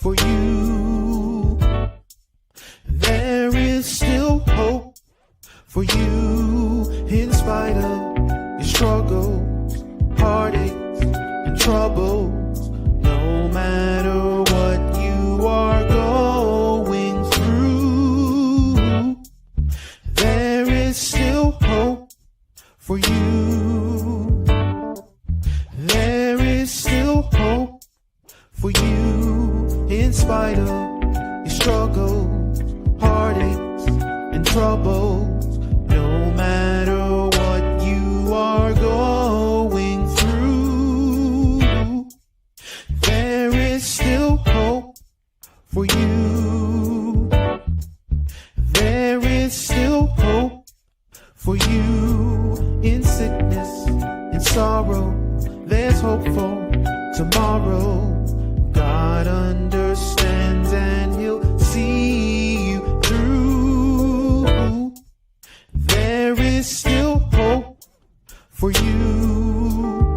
for you. There is still hope for you in spite of your struggles, heartaches, and troubles. No matter what you are going through, there is still hope for you. There is still hope for you in spite of your struggles, heartaches, and troubles. No matter what you are going through, there is still hope for you. There is still hope for you in sickness, in sorrow. There's hope for tomorrow. God understands and he'll see you through. There is still hope for you.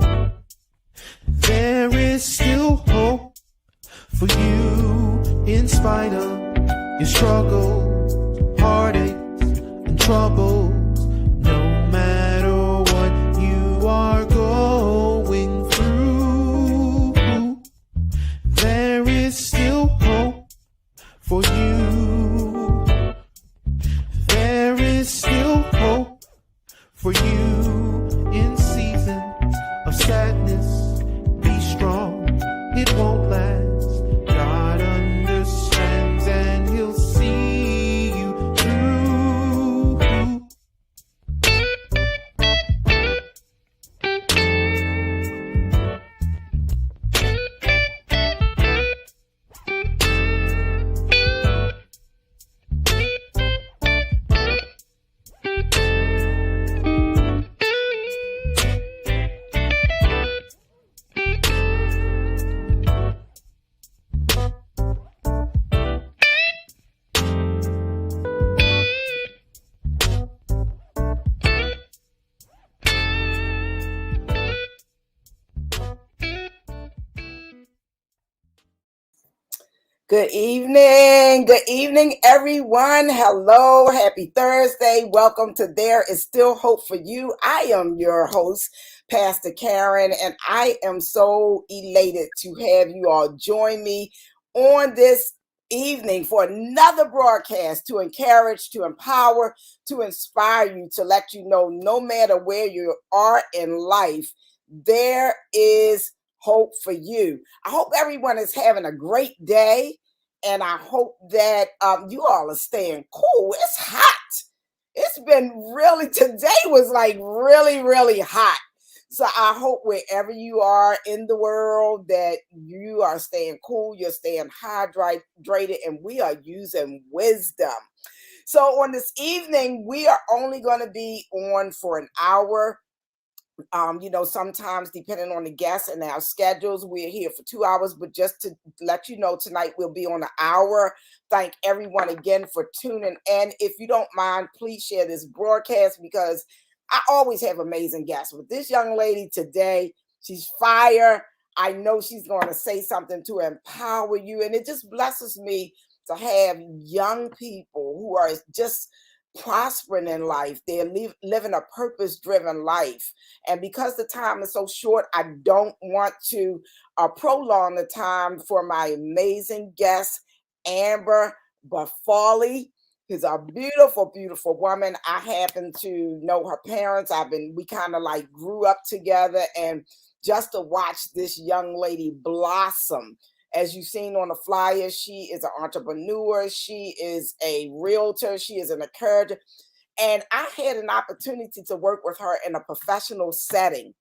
There is still hope for you in spite of your struggles, heartaches, and troubles. No matter what you are going through, there is still hope for you. There is still hope for you in seasons of sadness. Be strong, it won't last. God understands and he'll see you through. Good evening, everyone. Hello, happy Thursday. Welcome to There Is Still Hope for You. I am your host, Pastor Karen, and I am so elated to have you all join me on this evening for another broadcast to encourage, to empower, to inspire you, to let you know no matter where you are in life, there is hope for you. I hope everyone is having a great day, and I hope that you all are staying cool. It's hot. It's been today was like really hot. So I hope wherever you are in the world that you are staying cool, you're staying hydrated, and we are using wisdom. So on this evening, we are only going to be on for an hour. Sometimes depending on the guests and our schedules, we're here for 2 hours, but just to let you know, tonight we'll be on an hour. Thank everyone again for tuning in. If you don't mind, please share this broadcast because I always have amazing guests. But this young lady today, she's fire. I know she's going to say something to empower you. And it just blesses me to have young people who are just prospering in life. They're living a purpose-driven life. And because the time is so short, I don't want to prolong the time for my amazing guest, Amber Bafalie. She's a beautiful woman. I happen to know her parents. We kind of like grew up together, and just to watch this young lady blossom. As you've seen on the flyer, she is an entrepreneur. She is a realtor. She is an encourager. And I had an opportunity to work with her in a professional setting.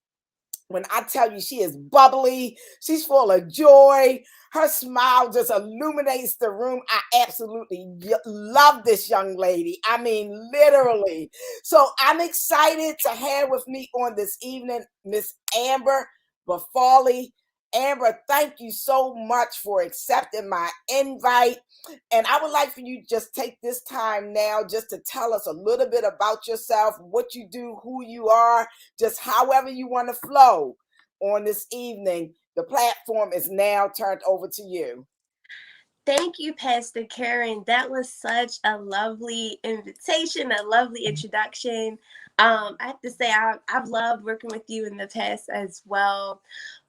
When I tell you she is bubbly, she's full of joy. Her smile just illuminates the room. I absolutely love this young lady. I mean, literally. So I'm excited to have with me on this evening, Miss Amber Bafalie. Amber, thank you so much for accepting my invite. And I would like for you to just take this time now just to tell us a little bit about yourself, what you do, who you are, just however you want to flow on this evening. The platform is now turned over to you. Thank you, Pastor Karen. That was such a lovely invitation, a lovely introduction. I have to say, I've loved working with you in the past as well.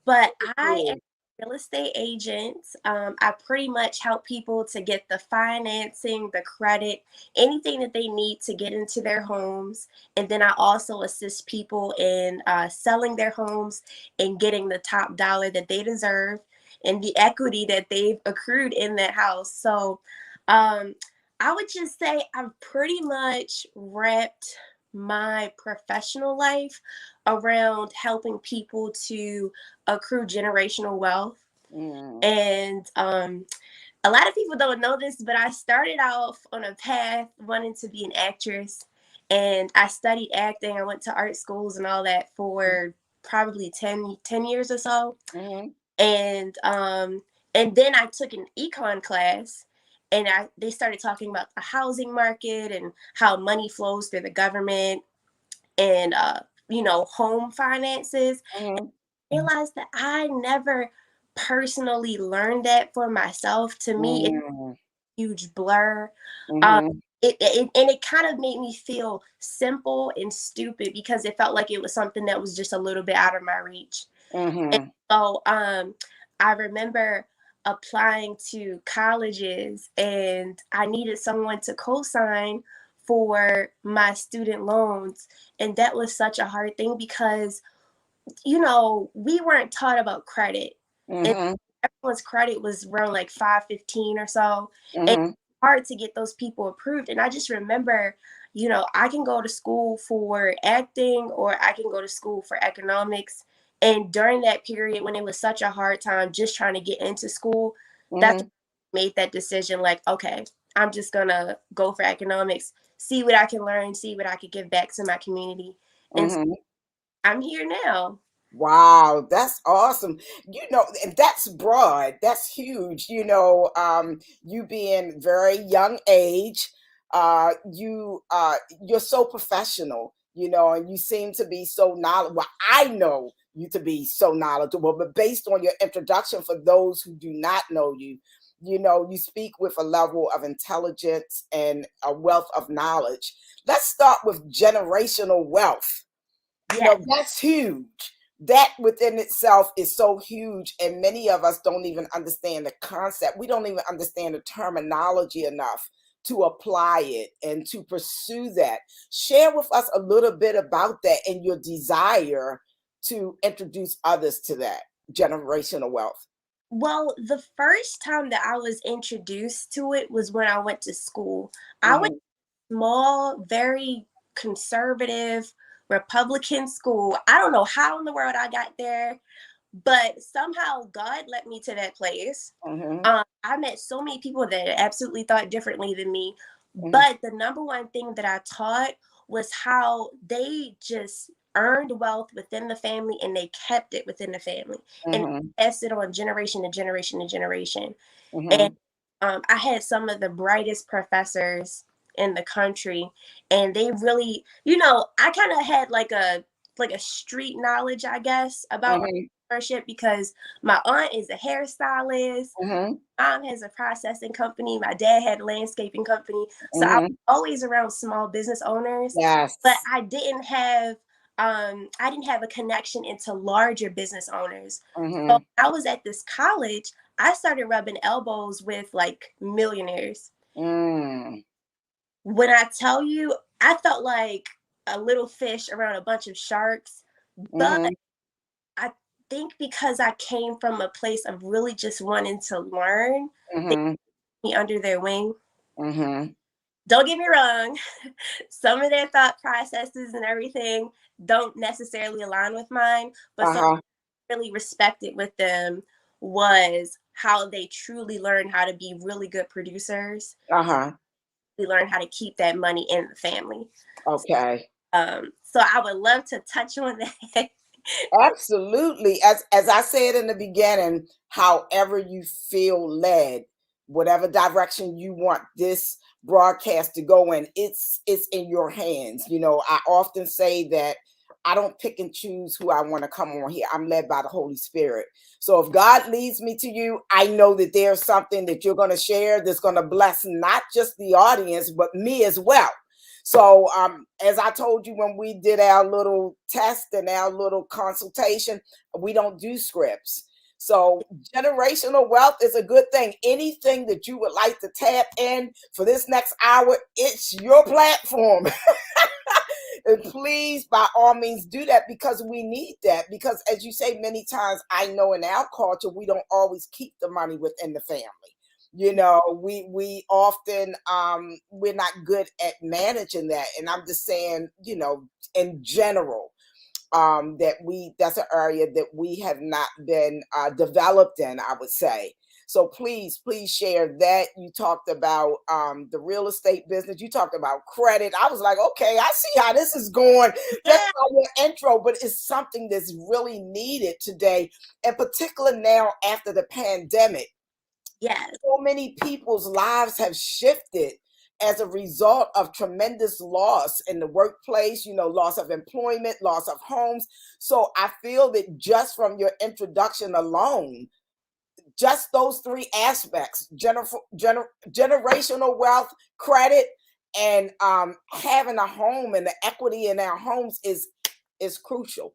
But I am a real estate agent. I pretty much help people to get the financing, the credit, anything that they need to get into their homes. And then I also assist people in selling their homes and getting the top dollar that they deserve and the equity that they've accrued in that house. So um, I would just say I've pretty much wrapped my professional life around helping people to accrue generational wealth. Mm. And a lot of people don't know this, but I started off on a path wanting to be an actress. And I studied acting. I went to art schools and all that for probably 10 years or so. Mm-hmm. And then I took an econ class, and they started talking about the housing market and how money flows through the government and home finances. Mm-hmm. I realized that I never personally learned that for myself. To me, it's Mm-hmm. a huge blur. Um, Mm-hmm. it kind of made me feel simple and stupid because it felt like it was something that was just a little bit out of my reach. And Mm-hmm. so I remember applying to colleges, and I needed someone to co-sign for my student loans. And that was such a hard thing because, we weren't taught about credit. And Mm-hmm. everyone's credit was around like 515 or so. And Mm-hmm. it's hard to get those people approved. And I just remember, I can go to school for acting or I can go to school for economics. And during that period when it was such a hard time just trying to get into school, that's Mm-hmm. when I made that decision like, okay, I'm just gonna go for economics, see what I can learn, see what I could give back to my community. And so Mm-hmm. I'm here now. Wow, that's awesome. And that's broad. That's huge. You being very young age, you're so professional, and you seem to be so knowledgeable. Well, I know you to be so knowledgeable, but based on your introduction for those who do not know you, you speak with a level of intelligence and a wealth of knowledge. Let's start with generational wealth. Yes. That's huge. That within itself is so huge, and many of us don't even understand the concept. We don't even understand the terminology enough to apply it and to pursue that. Share with us a little bit about that and your desire to introduce others to that generational wealth. Well, the first time that I was introduced to it was when I went to school. I went Mm-hmm. to a small, very conservative Republican school. I don't know how in the world I got there, but somehow God led me to that place. Mm-hmm. I met so many people that absolutely thought differently than me. Mm-hmm. But the number one thing that I taught was how they just earned wealth within the family and they kept it within the family and Mm-hmm. passed it on generation to generation to generation. And Mm-hmm. I had some of the brightest professors in the country, and they really, I kind of had like a street knowledge, I guess, about Mm-hmm. entrepreneurship because my aunt is a hairstylist. Mm-hmm. Mom has a processing company. My dad had a landscaping company. So I was Mm-hmm. always around small business owners, but Yes. I didn't have a connection into larger business owners. So Mm-hmm. I was at this college. I started rubbing elbows with like millionaires. Mm. When I tell you, I felt like a little fish around a bunch of sharks, but Mm-hmm. I think because I came from a place of really just wanting to learn, they Mm-hmm. put me under their wing. Mm-hmm. Don't get me wrong, some of their thought processes and everything don't necessarily align with mine, but something Uh-huh. I really respected with them was how they truly learned how to be really good producers. Uh-huh. They learned how to keep that money in the family. Okay. So I would love to touch on that. Absolutely. As I said in the beginning, however you feel led, whatever direction you want this broadcast to go in, it's in your hands. I often say that I don't pick and choose who I want to come on here. I'm led by the Holy Spirit. So if God leads me to you, I know that there's something that you're going to share that's going to bless not just the audience, but me as well. So as I told you when we did our little test and our little consultation, we don't do scripts. So generational wealth is a good thing. Anything that you would like to tap in for this next hour, it's your platform. And please, by all means, do that, because we need that. Because as you say many times, I know in our culture, we don't always keep the money within the family. You know, we often we're not good at managing that. And I'm just saying, you know, in general, that's an area that we have not been developed in, I would say. So please share that. You talked about the real estate business. You talked about credit. I was like, okay, I see how this is going. That's not your intro, but it's something that's really needed today, in particular now after the pandemic. Yes. So many people's lives have shifted as a result of tremendous loss in the workplace, you know, loss of employment, loss of homes. So I feel that just from your introduction alone, just those three aspects, generational wealth, credit, and having a home and the equity in our homes is crucial.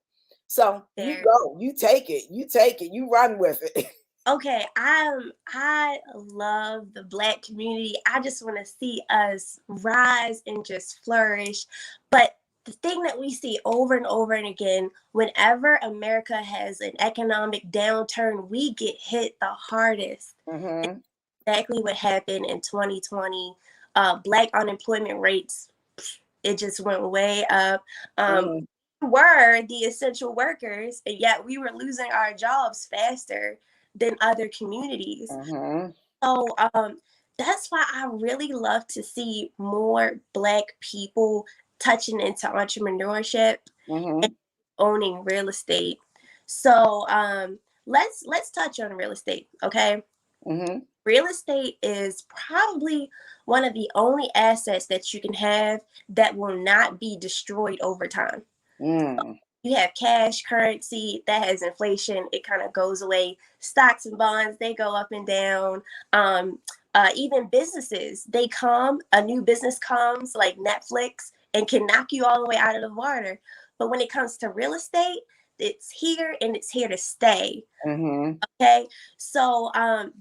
So you go, you take it, you run with it. Okay, I love the Black community. I just want to see us rise and just flourish. But the thing that we see over and over and again, whenever America has an economic downturn, we get hit the hardest. Mm-hmm. Exactly what happened in 2020. Black unemployment rates, it just went way up. Mm-hmm. We were the essential workers, and yet we were losing our jobs faster than other communities. Mm-hmm. So that's why I really love to see more Black people touching into entrepreneurship Mm-hmm. and owning real estate. So let's touch on real estate, okay? Mm-hmm. Real estate is probably one of the only assets that you can have that will not be destroyed over time. Mm. You have cash, currency that has inflation, it kind of goes away. Stocks and bonds, they go up and down. Even businesses, a new business comes like Netflix and can knock you all the way out of the water. But when it comes to real estate, it's here and it's here to stay. Mm-hmm. Okay, so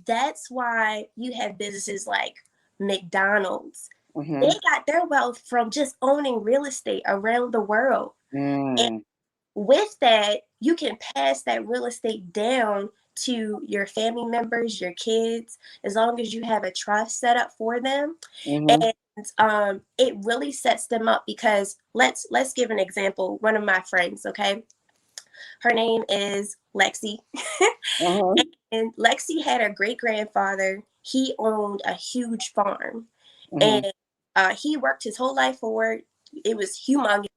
that's why you have businesses like McDonald's. Mm-hmm. They got their wealth from just owning real estate around the world. And Mm. with that, you can pass that real estate down to your family members, your kids, as long as you have a trust set up for them. Mm-hmm. And it really sets them up, because let's give an example. One of my friends, okay, her name is Lexi. Mm-hmm. And Lexi had her great grandfather. He owned a huge farm, Mm-hmm. and he worked his whole life for it. It was humongous.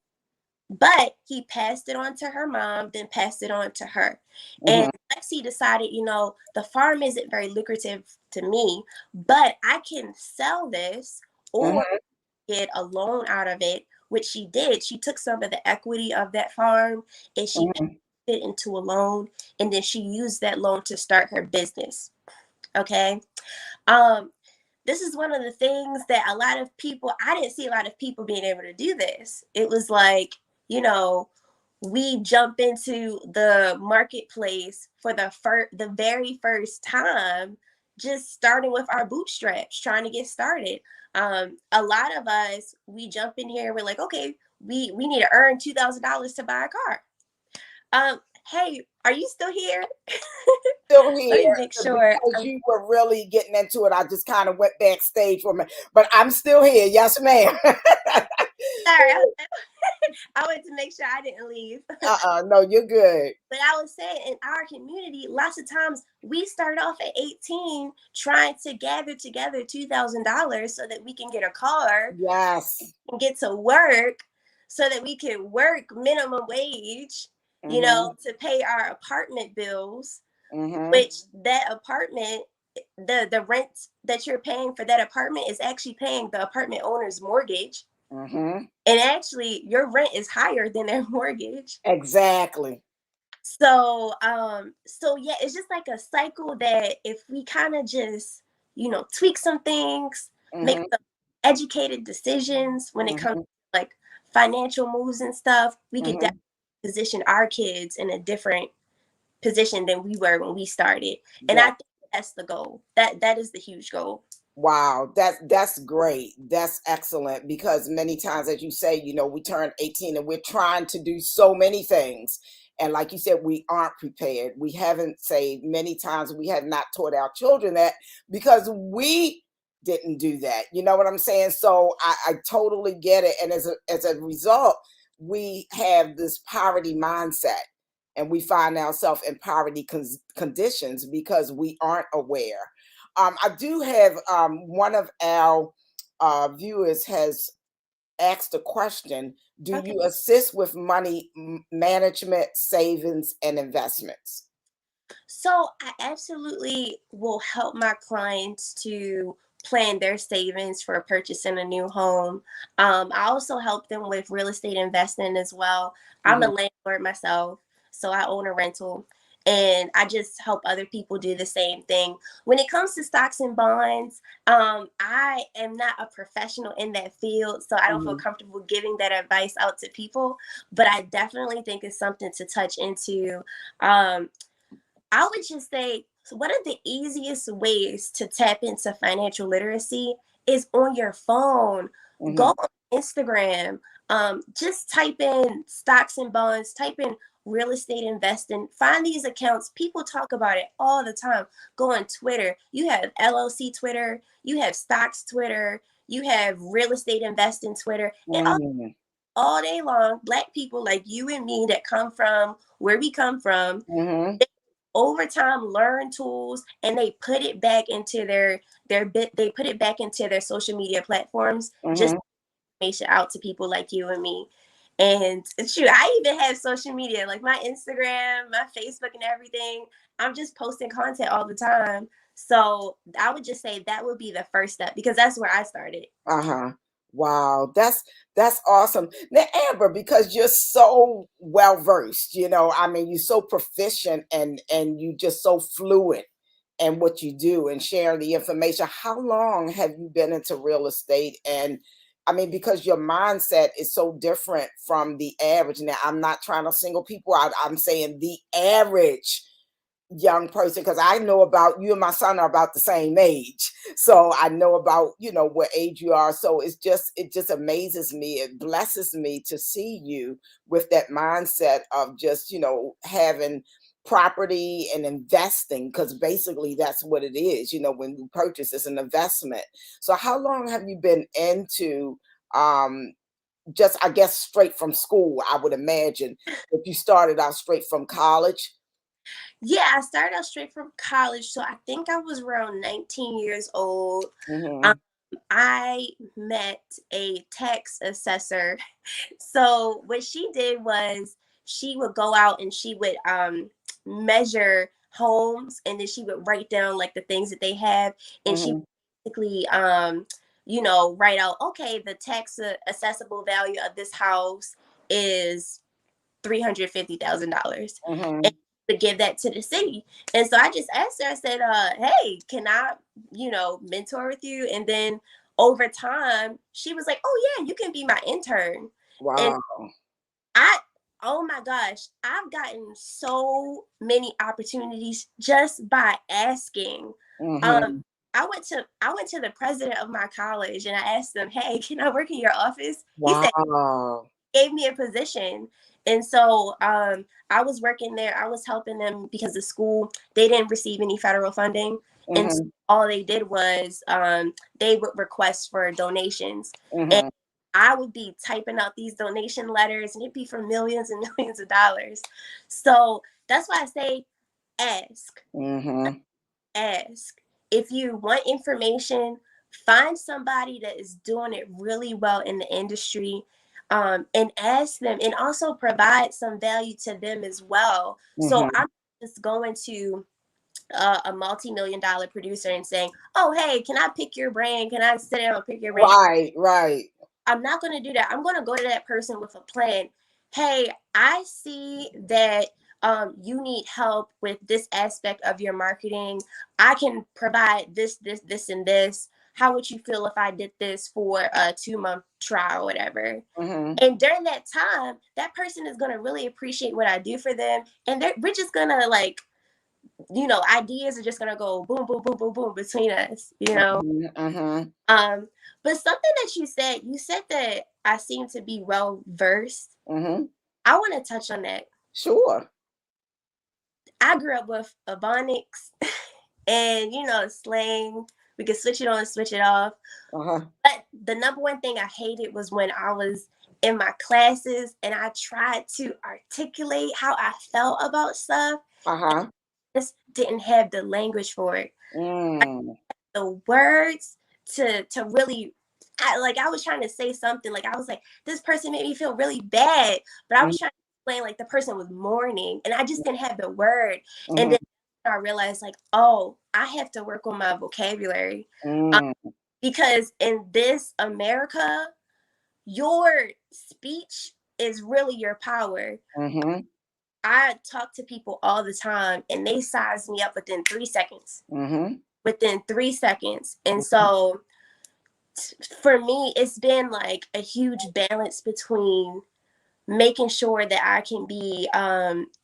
But he passed it on to her mom, then passed it on to her. Mm-hmm. And Lexi decided, the farm isn't very lucrative to me, but I can sell this or Mm-hmm. get a loan out of it, which she did. She took some of the equity of that farm and she put it into a loan, and then she used that loan to start her business. Okay. Um, this is one of the things that I didn't see a lot of people being able to do this. It was like, we jump into the marketplace for the very first time, just starting with our bootstraps, trying to get started. A lot of us, we jump in here, we're like, okay, we need to earn $2,000 to buy a car. Hey, are you still here? Still Let me here, make sure. because you were really getting into it. I just kind of went backstage for a minute, but I'm still here. Yes, ma'am. Sorry, I wanted to make sure I didn't leave. No, you're good. But I was saying, in our community, lots of times we start off at 18 trying to gather together $2,000 so that we can get a car Yes. and get to work, so that we can work minimum wage, Mm-hmm. to pay our apartment bills, Mm-hmm. which that apartment, the rent that you're paying for that apartment is actually paying the apartment owner's mortgage. Mm-hmm. And actually, your rent is higher than their mortgage. Exactly. So yeah, it's just like a cycle that if we kind of just, tweak some things, make Mm-hmm. some educated decisions when it comes Mm-hmm. to like financial moves and stuff, we could Mm-hmm. definitely position our kids in a different position than we were when we started. And I Yeah. think that's the goal. That is the huge goal. Wow, that's great. That's excellent because many times, as you say, we turn 18 and we're trying to do so many things. And like you said, we aren't prepared. We haven't saved. Many times we have not taught our children that because we didn't do that. You know what I'm saying? So I totally get it. And as a result, we have this poverty mindset and we find ourselves in poverty conditions because we aren't aware. I do have one of our viewers has asked a question. Do Okay. you assist with money management, savings, and investments? So I absolutely will help my clients to plan their savings for purchasing a new home. I also help them with real estate investing as well. I'm a Hmm. landlord myself, so I own a rental. And I just help other people do the same thing. When it comes to stocks and bonds, I am not a professional in that field, so I don't feel Hmm. comfortable giving that advice out to people. But I definitely think it's something to touch into. Um, I would just say one of the easiest ways to tap into financial literacy is on your phone. Go Hmm. on Instagram, just type in stocks and bonds, type in real estate investing. Find these accounts. People talk about it all the time. Go on Twitter. You have LLC Twitter, you have stocks Twitter, you have real estate investing Twitter, and Hmm. all day long, Black people like you and me that come from where we come from Hmm. over time learn tools and they put it back into their bit they put it back into their social media platforms, just Hmm. information out to people like you and me. And it's true, I even have social media like my Instagram, my Facebook, and everything. I'm just posting content all the time. So I would just say that would be the first step because that's where I started. Uh-huh. Wow, that's awesome. Now, Amber, because you're so well versed, I mean, you're so proficient and you just so fluent in what you do and sharing the information. How long have you been into real estate? And I mean, because your mindset is so different from the average. Now, I'm not trying to single people out. I'm saying the average young person because I know about you and my son are about the same age. So I know about, what age you are. So it just amazes me. It blesses me to see you with that mindset of just, having property and investing because basically that's what it is. When you purchase, it's an investment. So how long have you been into just I guess straight from school, I would imagine if you started out straight from college. Yeah, I started out straight from college, so I think I was around 19 years old. um, Hmm. I met a tax assessor. So what she did was she would go out and she would measure homes, and then she would write down like the things that they have, and she Hmm. basically write out, okay, the tax accessible value of this house is $350,000, and Mhm. to give that to the city. And so I just asked her, I said, hey, can I, mentor with you? And then over time, she was like, oh yeah, you can be my intern. And Wow. I, oh my gosh, I've gotten so many opportunities just by asking. Um, Mhm. I went to the president of my college and I asked them, hey, can I work in your office? He said, Wow. gave me a position. And so I was working there. I was helping them because the school, they didn't receive any federal funding. And so Mhm. all they did was they would request for donations. And Mhm. I would be typing out these donation letters and it'd be for millions and millions of dollars. So that's why I say ask, Mhm. ask. If you want information, find somebody that is doing it really well in the industry, and ask them, and also provide some value to them as well. So Mhm. I'm just going to a multi-million dollar producer and saying, oh, hey, can I pick your brain? Can I sit down and pick your brain? Right, right. I'm not going to do that. I'm going to go to that person with a plan. Hey, I see that you need help with this aspect of your marketing. I can provide this, and this. How would you feel if I did this for a 2-month trial or whatever? Mm-hmm. And during that time, that person is going to really appreciate what I do for them. And we're just going to like, ideas are just going to go boom, boom, boom, boom, boom between us, Mm-hmm. Mm-hmm. But something that you said that I seem to be well versed. Mm-hmm. I want to touch on that. Sure. I grew up with Ebonics and, slang. We could switch it on and switch it off. Uh-huh. But the number one thing I hated was when I was in my classes and I tried to articulate how I felt about stuff. Uh-huh. Just didn't have the language for it. Mm. The words to really I was trying to say something, like I was like, this person made me feel really bad, but I was trying to explain like the person was mourning and I just didn't have the word. And Mm-hmm. then I realized like, oh, I have to work on my vocabulary, Mm. because in this America, your speech is really your power. Mm-hmm. I talk to people all the time and they size me up within 3 seconds. Mm-hmm. Within 3 seconds. And so for me, it's been like a huge balance between making sure that I can be,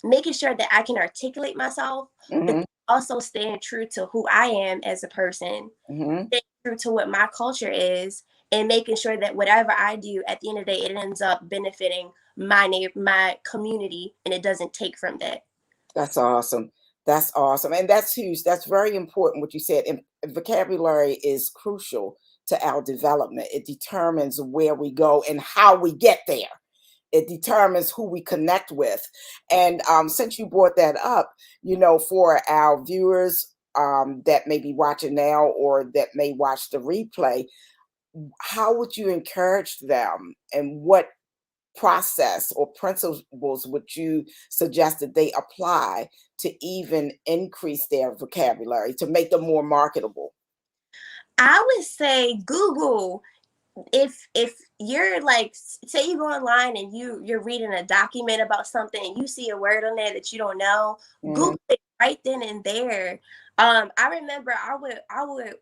making sure that I can articulate myself, but Mm-hmm. also staying true to who I am as a person, Mm-hmm. staying true to what my culture is, and making sure that whatever I do at the end of the day, it ends up benefiting my community, and it doesn't take from that. That's awesome. That's awesome. And that's huge. That's very important what you said. And vocabulary is crucial to our development. It determines where we go and how we get there. It determines who we connect with. And since you brought that up, for our viewers that may be watching now or that may watch the replay, how would you encourage them and what process or principles would you suggest that they apply to even increase their vocabulary to make them more marketable? I would say Google. If you're like, say you go online and you're reading a document about something and you see a word on there that you don't know, Mm-hmm. Google it right then and there. I remember I would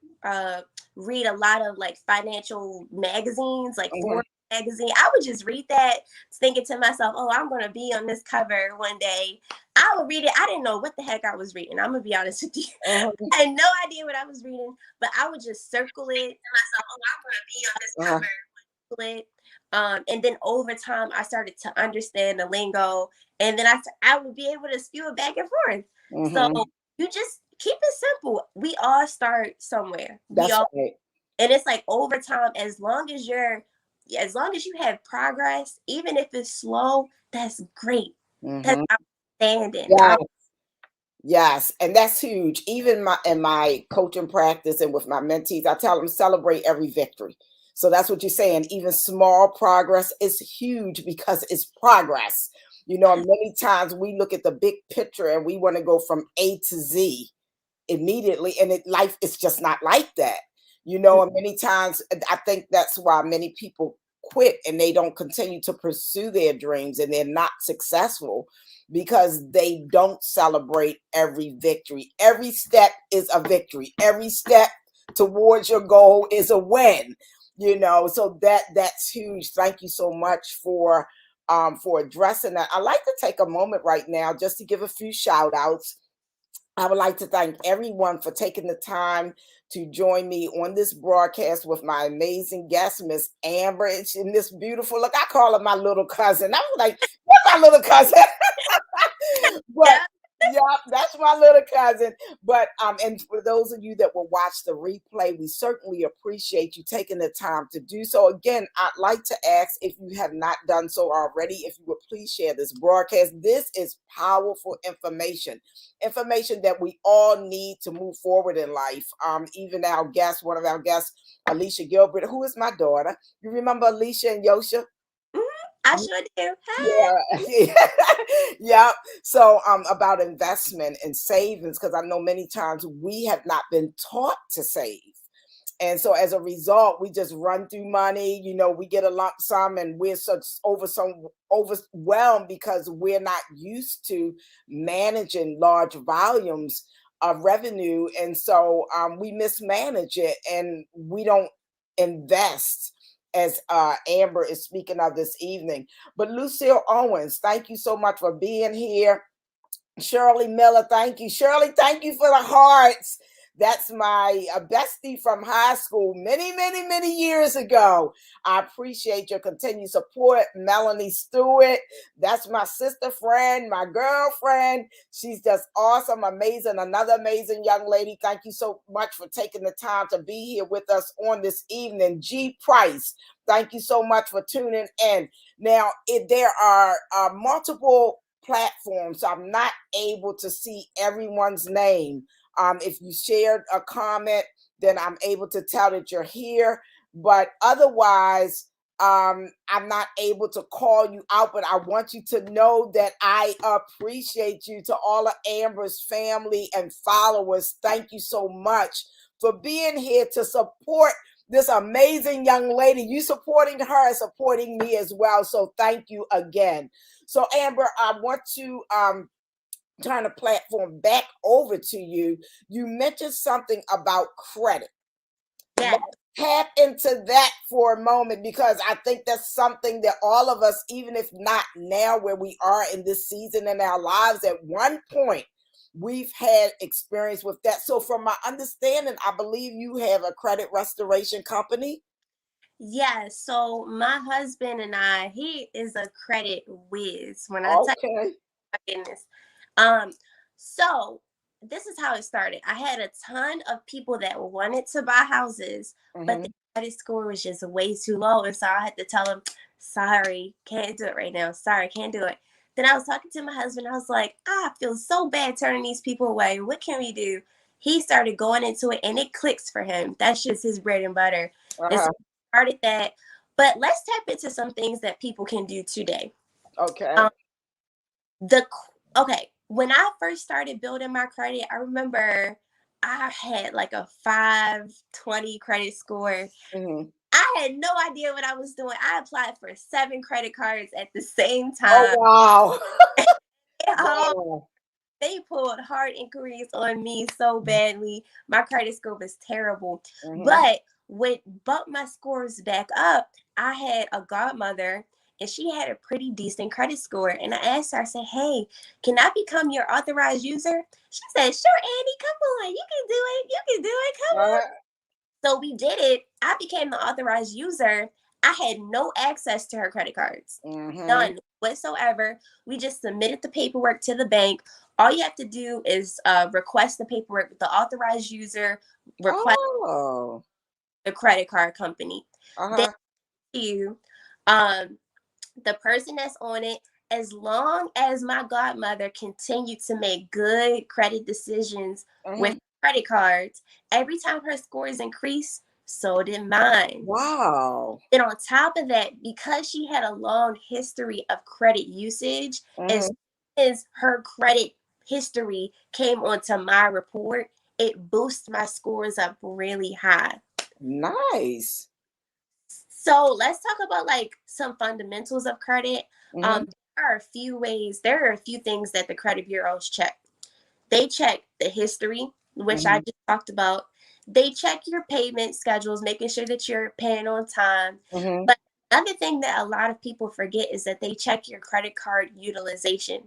read a lot of like financial magazines, like Mm-hmm. Forbes magazine. I would just read that, thinking to myself, oh, I'm gonna be on this cover one day. I would read it. I didn't know what the heck I was reading. I'm gonna be honest with you. Mm-hmm. I had no idea what I was reading, but I would just circle it to myself, oh, I'm gonna be on this Uh-huh. cover. It. And then over time, I started to understand the lingo, and then I would be able to spew it back and forth. So Mm-hmm. you just keep it simple. We all start somewhere. We That's all, right. and it's like over time, as long as you have progress, even if it's slow, that's great. That's Mm-hmm. outstanding. Yeah. Yes, and that's huge. Even in my coaching practice and with my mentees, I tell them celebrate every victory. So that's what you're saying. Even small progress is huge because it's progress. And many times we look at the big picture and we want to go from A to Z immediately, and life is just not like that. And many times I think that's why many people quit and they don't continue to pursue their dreams and they're not successful because they don't celebrate every victory. Every step is a victory. Every step towards your goal is a win. So that's huge. Thank you so much for addressing that. I'd like to take a moment right now just to give a few shout outs. I would like to thank everyone for taking the time to join me on this broadcast with my amazing guest, Miss Amber. In this beautiful look. I call her my little cousin. I was like, "What's my little cousin?" But yeah, that's my little cousin. But and for those of you that will watch the replay, we certainly appreciate you taking the time to do so. Again, I'd like to ask, if you have not done so already, if you would please share this broadcast. This is powerful information that we all need to move forward in life. Even our guest, one of our guests, Alicia Gilbert, who is my daughter. You remember Alicia and Yosha? I sure do. Yeah. Yeah. So about investment and savings, because I know many times we have not been taught to save. And so as a result, we just run through money. We get a lump sum, and we're overwhelmed because we're not used to managing large volumes of revenue. And so we mismanage it, and we don't invest, as Amber is speaking of this evening. But Lucille Owens, thank you so much for being here. Shirley Miller, thank you. Shirley, thank you for the hearts. That's my bestie from high school many, many, many years ago. I appreciate your continued support. Melanie Stewart, that's my sister friend, my girlfriend. She's just awesome, amazing, another amazing young lady. Thank you so much for taking the time to be here with us on this evening. G. Price, thank you so much for tuning in. Now, there are multiple platforms, so I'm not able to see everyone's name. If you shared a comment, then I'm able to tell that you're here. But otherwise, I'm not able to call you out. But I want you to know that I appreciate you. To all of Amber's family and followers, thank you so much for being here to support this amazing young lady. You supporting her and supporting me as well. So thank you again. So Amber, I want to turn the platform back over to you. You mentioned something about credit. Yeah. Let's tap into that for a moment, because I think that's something that all of us, even if not now where we are in this season in our lives, at one point we've had experience with that. So from my understanding, I believe you have a credit restoration company. Yeah, so my husband and I, he is a credit whiz. When I tell you, Okay. my goodness. So this is how it started. I had a ton of people that wanted to buy houses, but the credit score was just way too low. And so I had to tell them, sorry, can't do it right now. Sorry, can't do it. Then I was talking to my husband. I was like, I feel so bad turning these people away. What can we do? He started going into it, and it clicks for him. That's just his bread and butter. And so I started that. But let's tap into some things that people can do today. Okay. Okay, when I first started building my credit, I remember I had like a 520 credit score. I had no idea what I was doing. I applied for 7 credit cards at the same time. Oh, wow. Wow. They pulled hard inquiries on me so badly. My credit score was terrible. But when bumped my scores back up, I had a godmother, and she had a pretty decent credit score. And I asked her, I said, hey, can I become your authorized user? She said, sure, Annie, come on. You can do it. You can do it. Come on. So we did it. I became the authorized user. I had no access to her credit cards. None whatsoever. We just submitted the paperwork to the bank. All you have to do is request the paperwork. The authorized user request the credit card company. Then you, the person that's on it, as long as my godmother continued to make good credit decisions with credit cards, every time her scores increased, so did mine. Wow. And on top of that, because she had a long history of credit usage, as soon as her credit history came onto my report, it boosted my scores up really high. Nice. So let's talk about like some fundamentals of credit. There are a few things that the credit bureaus check. They check the history, which I just talked about. They check your payment schedules, making sure that you're paying on time. But another thing that a lot of people forget is that they check your credit card utilization.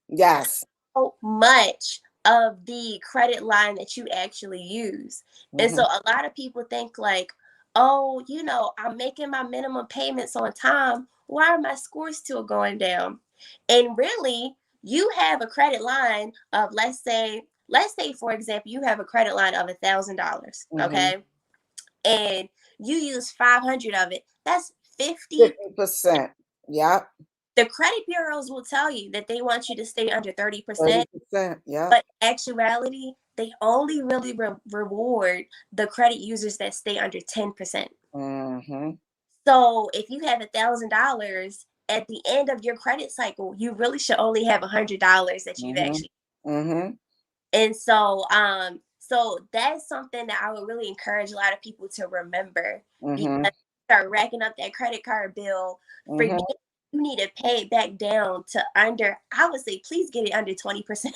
Yes. So much of the credit line that you actually use. And so a lot of people think like, oh, I'm making my minimum payments on time. Why are my scores still going down? And really, you have a credit line of, let's say, for example, you have a credit line of $1,000, okay? And you use 500 of it. That's 50%. Yep. The credit bureaus will tell you that they want you to stay under 30%. 30%, yeah. But in actuality, they only really reward the credit users that stay under 10%. So if you have $1,000 at the end of your credit cycle, you really should only have $100 that you've actually. And so So that's something that I would really encourage a lot of people to remember, Mm-hmm. because start racking up that credit card bill. Mm-hmm. Forget you need to pay it back down to under, I would say please get it under 20%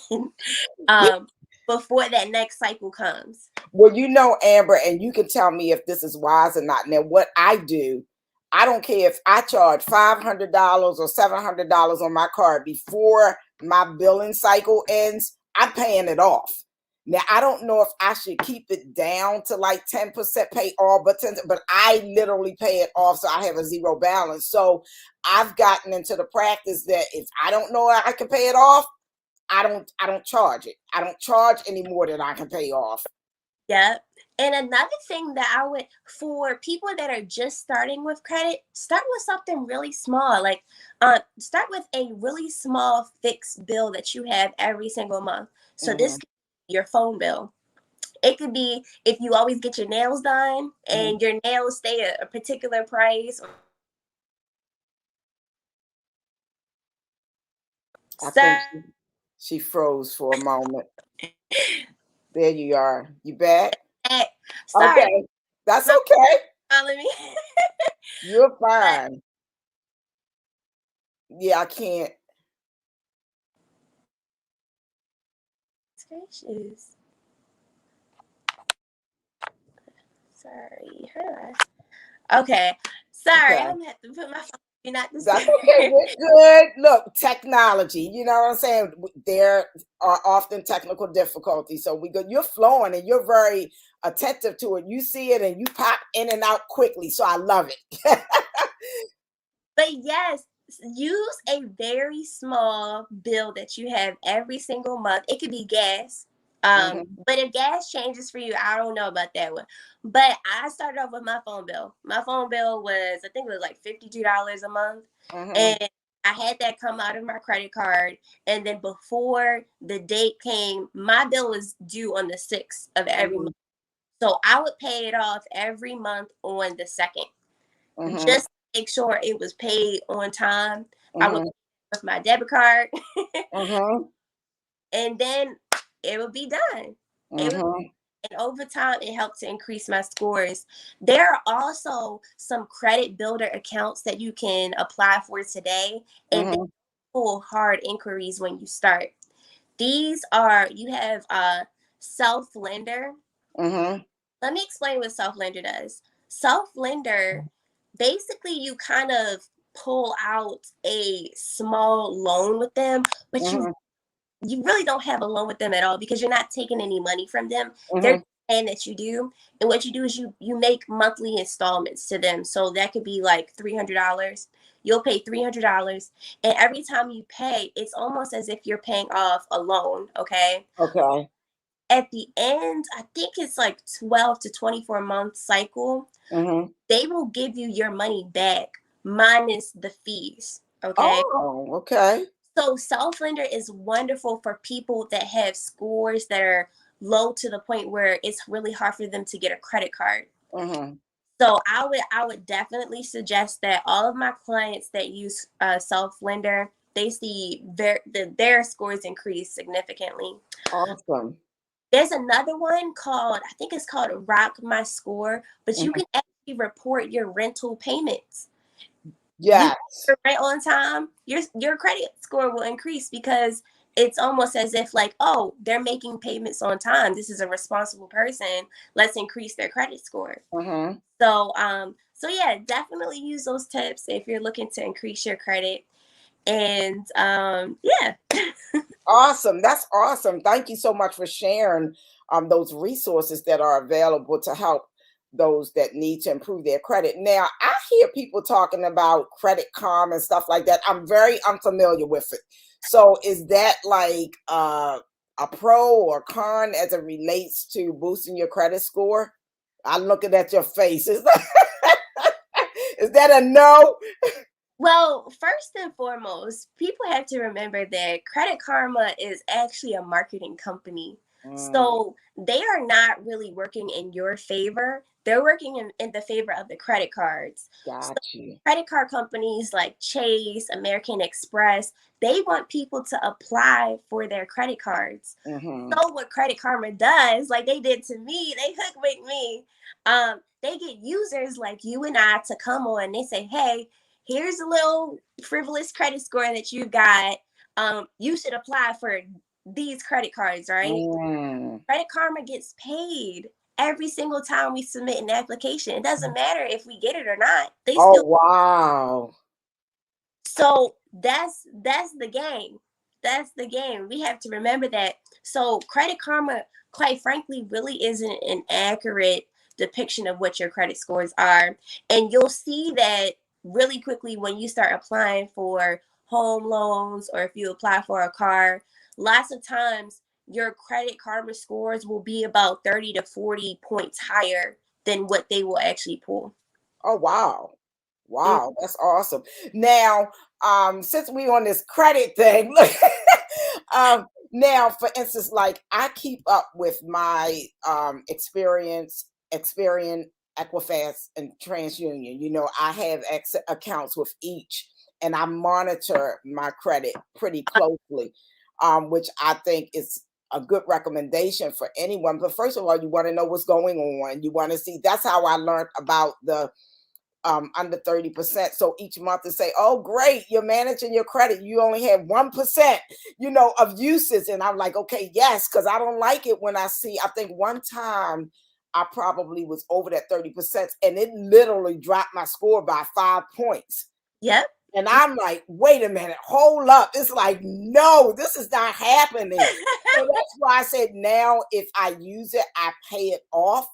before that next cycle comes. Well, you know, Amber, and you can tell me if this is wise or not. Now, what I do, I don't care if I charge $500 or $700 on my card before my billing cycle ends, I'm paying it off. Now, I don't know if I should keep it down to like 10% pay all, but I literally pay it off so I have a zero balance. So I've gotten into the practice that if I don't know I can pay it off, I don't charge it. I don't charge any more than I can pay off. Yep. And another thing that I would, for people that are just starting with credit, start with something really small. Like, start with a really small fixed bill that you have every single month. So this could be your phone bill. It could be if you always get your nails done and your nails stay at a particular price. I think she froze for a moment. There you are. You back? Sorry. Okay. That's okay. Calling me. You're fine. Yeah, I can't. Gracious. Sorry. Okay. Sorry, Okay. I'm gonna have to put my phone. You're not the That's okay. We're good. Look, technology, you know what I'm saying? There are often technical difficulties. So we go, you're flowing and you're very attentive to it. You see it and you pop in and out quickly. So I love it. But yes, use a very small bill that you have every single month. It could be gas. But if gas changes for you, I don't know about that one. But I started off with my phone bill. My phone bill was, I think it was like $52 a month. And I had that come out of my credit card. And then before the date came, my bill was due on the 6th of every month. So I would pay it off every month on the 2nd. Just to make sure it was paid on time. I would pay with my debit card. And then it would be done. And over time, it helped to increase my scores. There are also some credit builder accounts that you can apply for today, and they pull hard inquiries when you start. These are, you have Self Lender. Let me explain what Self Lender does. Self Lender, basically, you kind of pull out a small loan with them, but you really don't have a loan with them at all because you're not taking any money from them. They're saying that you do. And what you do is you make monthly installments to them. So that could be like $300. You'll pay $300. And every time you pay, it's almost as if you're paying off a loan. Okay. Okay. At the end, I think it's like 12 to 24 month cycle. They will give you your money back minus the fees. Okay. Oh, okay. So Self Lender is wonderful for people that have scores that are low to the point where it's really hard for them to get a credit card. So I would definitely suggest that all of my clients that use Self Lender, they see their scores increase significantly. Awesome. There's another one called, I think it's called Rock My Score, but you can actually report your rental payments. Yes. You rent on time, your credit score will increase because it's almost as if like, oh, they're making payments on time. This is a responsible person. Let's increase their credit score. So yeah, definitely use those tips if you're looking to increase your credit. And yeah. Awesome. That's awesome. Thank you so much for sharing those resources that are available to help those that need to improve their credit. Now, I hear people talking about Credit Karma and stuff like that. I'm very unfamiliar with it. So is that like a pro or con as it relates to boosting your credit score? I'm looking at your face. Is that a no? Well, first and foremost, people have to remember that Credit Karma is actually a marketing company. So they are not really working in your favor. They're working in the favor of the credit cards. So Got you. credit card companies like Chase, American Express, they want people to apply for their credit cards. Mm-hmm. So what Credit Karma does, like they did to me, they hook with me. They get users like you and I to come on. They say, hey, here's a little frivolous credit score that you got. You should apply for these credit cards, right? Mm. Credit Karma gets paid every single time we submit an application. It doesn't matter if we get it or not. They Oh, still. wow. So that's the game. That's the game. We have to remember that. So Credit Karma, quite frankly, really isn't an accurate depiction of what your credit scores are. And you'll see that really quickly when you start applying for home loans or if you apply for a car. Lots of times your Credit Karma scores will be about 30 to 40 points higher than what they will actually pull. Oh, wow. Mm. Wow, that's awesome. Now, since we on this credit thing, look, now, for instance, like I keep up with my Experian, Equifax, and TransUnion. You know, I have accounts with each, and I monitor my credit pretty closely, which I think is a good recommendation for anyone. But first of all, you want to know what's going on. You want to see. That's how I learned about the under 30%. So each month to say, oh, great, you're managing your credit. You only have 1%, of uses. And I'm like, okay, yes, because I don't like it when I see, I think one time I probably was over that 30% and it literally dropped my score by 5 points. Yep. And I'm like, wait a minute, hold up. It's like, no, this is not happening. So that's why I said now if I use it, I pay it off.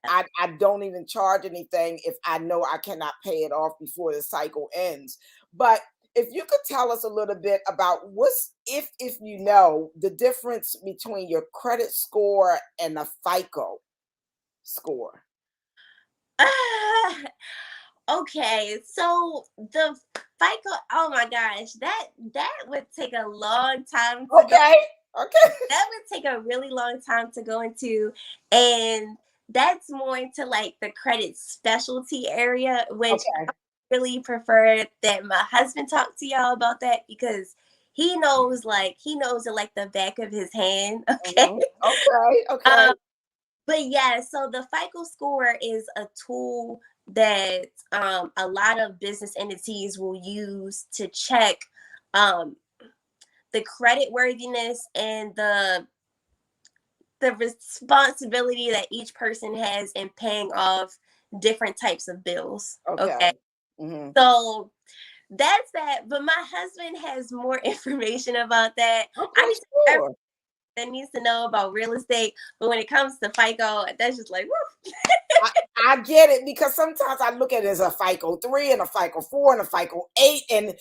I don't even charge anything if I know I cannot pay it off before the cycle ends. But if you could tell us a little bit about what's if you know the difference between your credit score and a FICO score. Okay, so the FICO, oh my gosh, that would take a long time to go. Okay. That would take a really long time to go into, and that's more into like the credit specialty area, which I Okay. really prefer that my husband talk to y'all about that because he knows it like the back of his hand. Okay. Mhm. Okay. Okay. Um, but yeah, so the FICO score is a tool that a lot of business entities will use to check um, the credit worthiness and the responsibility that each person has in paying off different types of bills. Okay. Okay. Hmm. So that's that. But my husband has more information about that. Okay. I need to Sure. that needs to know about real estate. But when it comes to FICO, that's just like, woo. I, I get it because sometimes I look at it as a FICO 3 and a FICO 4 and a FICO 8. And,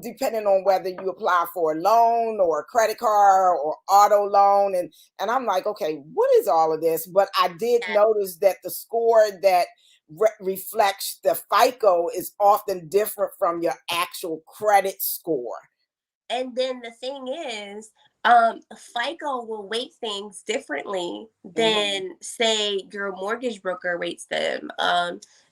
depending on whether you apply for a loan or a credit card or auto loan. And I'm like, okay, what is all of this? But I did notice that the score that reflects the FICO is often different from your actual credit score. And then the thing is, FICO will weight things differently Hmm. than say your mortgage broker weights them.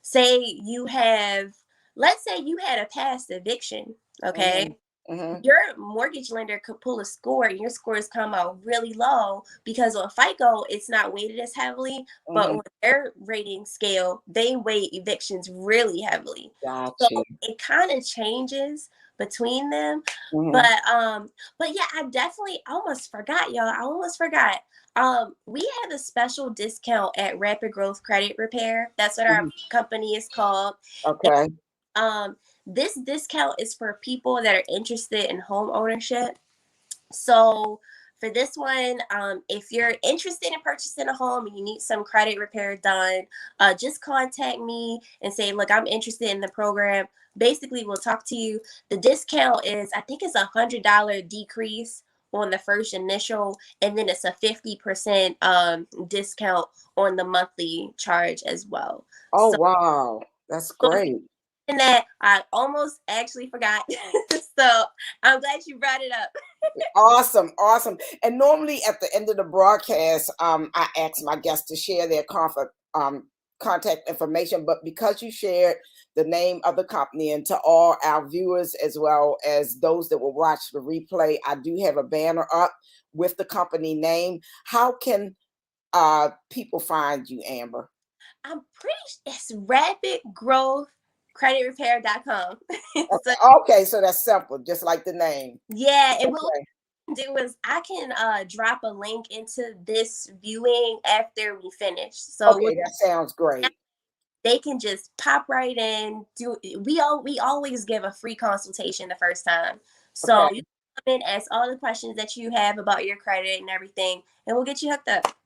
Say you have, let's say you had a past eviction, Hmm. okay? Hmm. Your mortgage lender could pull a score and your scores come out really low because on FICO, it's not weighted as heavily, but Hmm. on their rating scale, they weight evictions really heavily. Got So you. it kind of changes between them. Hmm. But yeah, I definitely almost forgot, y'all. I almost forgot. We had a special discount at Rapid Growth Credit Repair. That's what our Hmm. company is called. Okay. Um, this discount is for people that are interested in home ownership. So for this one, if you're interested in purchasing a home and you need some credit repair done, just contact me and say, look, I'm interested in the program. Basically, we'll talk to you. The discount is, I think it's $100 decrease on the first initial, and then it's a 50% discount on the monthly charge as well. Oh, So wow. That's great. And that I almost actually forgot. So I'm glad you brought it up. Awesome, awesome. And normally at the end of the broadcast, I ask my guests to share their contact information. But because you shared the name of the company, and to all our viewers as well as those that will watch the replay, I do have a banner up with the company name. How can people find you, Amber? I'm pretty it's rapid growth creditrepair.com. So Okay, so that's simple, just like the name. yeah, it will Okay, do is I can drop a link into this viewing after we finish. So okay, that sounds great. they can just pop right in. We always give a free consultation the first time. So Okay. you come in, ask all the questions that you have about your credit and everything, and we'll get you hooked up.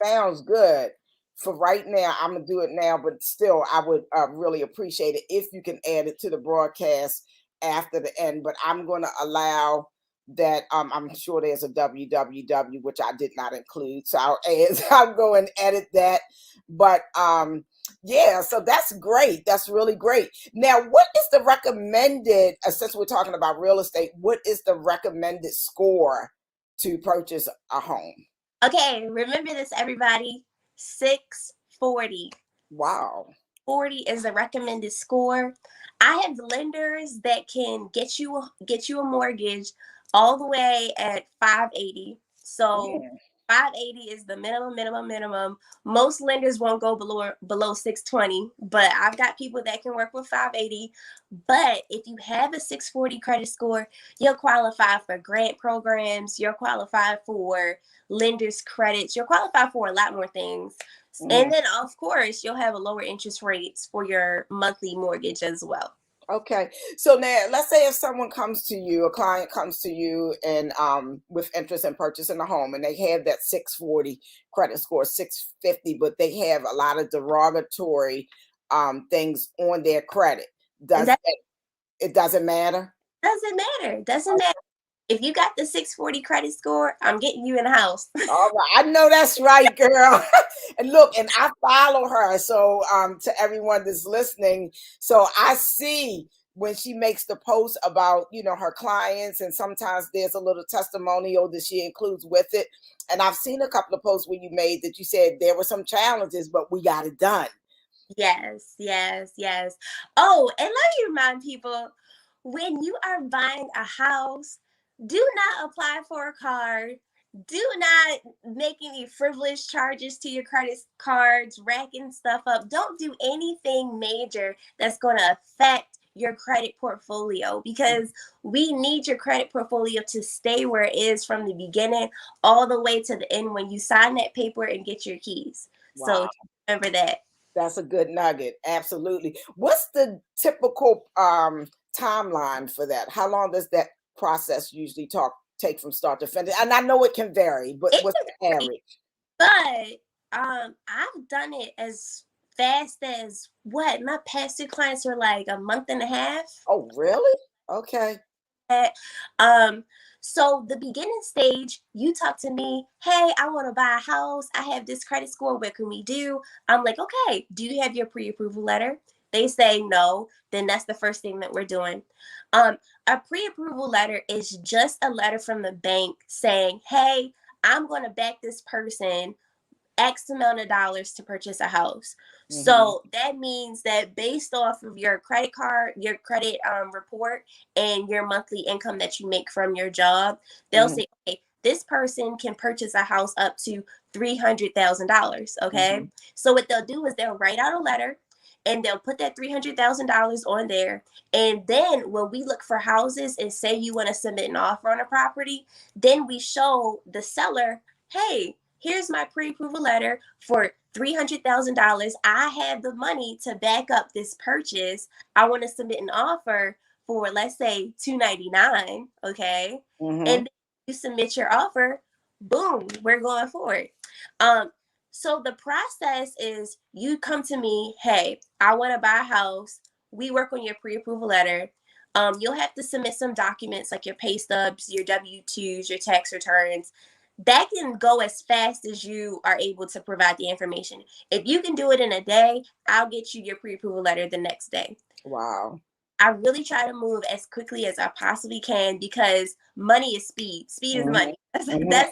Sounds good. For right now, I'm gonna do it now, but still, I would really appreciate it if you can add it to the broadcast after the end. But I'm gonna allow that. I'm sure there's a www which I did not include, so I'll go and edit that. But yeah, so that's great. That's really great. Now, what is the recommended? Since we're talking about real estate, what is the recommended score to purchase a home? Okay, remember this, everybody. 640. Wow. 40 is the recommended score. I have lenders that can get you a mortgage all the way at 580. So Mm. 580 is the minimum. Most lenders won't go below 620, but I've got people that can work with 580. But if you have a 640 credit score, you'll qualify for grant programs, you'll qualify for lenders credits, you'll qualify for a lot more things. Mhm. And then, of course, you'll have a lower interest rates for your monthly mortgage as well. Okay. So now let's say if someone comes to you, a client comes to you and with interest in purchasing a home and they have that 640 credit score, 650, but they have a lot of derogatory things on their credit. And Does that that it doesn't matter? doesn't matter. Doesn't matter. If you got the 640 credit score, I'm getting you in the house. All right, I know that's right, girl. And look, and I follow her. So to everyone that's listening, so I see when she makes the post about, her clients, and sometimes there's a little testimonial that she includes with it. And I've seen a couple of posts where you made that you said there were some challenges, but we got it done. Yes. Oh, and let me remind people, when you are buying a house, do not apply for a card. Do not make any frivolous charges to your credit cards, racking stuff up. Don't do anything major that's going to affect your credit portfolio, because we need your credit portfolio to stay where it is from the beginning all the way to the end when you sign that paper and get your keys. So Wow. remember that. That's a good nugget. Absolutely. What's the typical timeline for that? How long does that process usually take from start to finish? And I know it can vary, but It what's can the vary, average? but I've done it as fast as what my past two clients were like a month and a half. Oh, really? Okay. That. Um, so the beginning stage, you talk to me, hey, I want to buy a house. I have this credit score. What can we do? I'm like, okay, do you have your pre-approval letter? They say no. Then that's the first thing that we're doing. Um, a pre-approval letter is just a letter from the bank saying, hey, I'm going to back this person X amount of dollars to purchase a house. Hmm. So that means that based off of your credit card, your credit report, and your monthly income that you make from your job, they'll Hmm. say, okay, this person can purchase a house up to $300,000. Okay. Hmm. So what they'll do is they'll write out a letter and they'll put that $300,000 on there. And then when we look for houses and say you want to submit an offer on a property, then we show the seller, hey, here's my pre-approval letter for $300,000. I have the money to back up this purchase. I want to submit an offer for, let's say, $299. Okay. Hmm. And you submit your offer, boom, we're going for it. Um, so the process is you come to me, hey, I want to buy a house. We work on your pre-approval letter. You'll have to submit some documents like your pay stubs, your W-2s, your tax returns. that can go as fast as you are able to provide the information. If you can do it in a day, I'll get you your pre-approval letter the next day. Wow. I really try to move as quickly as I possibly can because money is speed. Speed is money. That's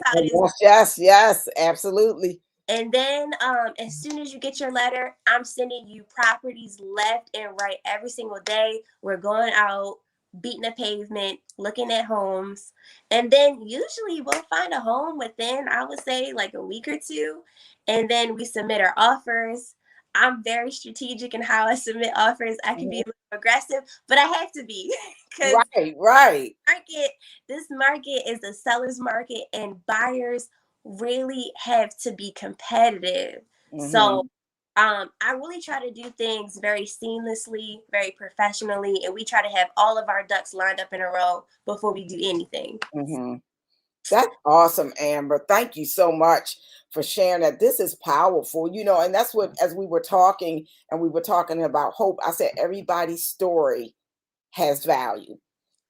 how it is. Yes, absolutely. And then as soon as you get your letter, I'm sending you properties left and right every single day. We're going out, beating the pavement, looking at homes. And then usually we'll find a home within, I would say, like a week or two. And then we submit our offers. I'm very strategic in how I submit offers. I can be a little aggressive, but I have to be because Right. this market is a seller's market and buyers really have to be competitive. So I really try to do things very seamlessly, very professionally, and we try to have all of our ducks lined up in a row before we do anything. That's awesome, Amber. Thank you so much for sharing that. This is powerful, and that's what, as we were talking and we were talking about hope, I said everybody's story has value.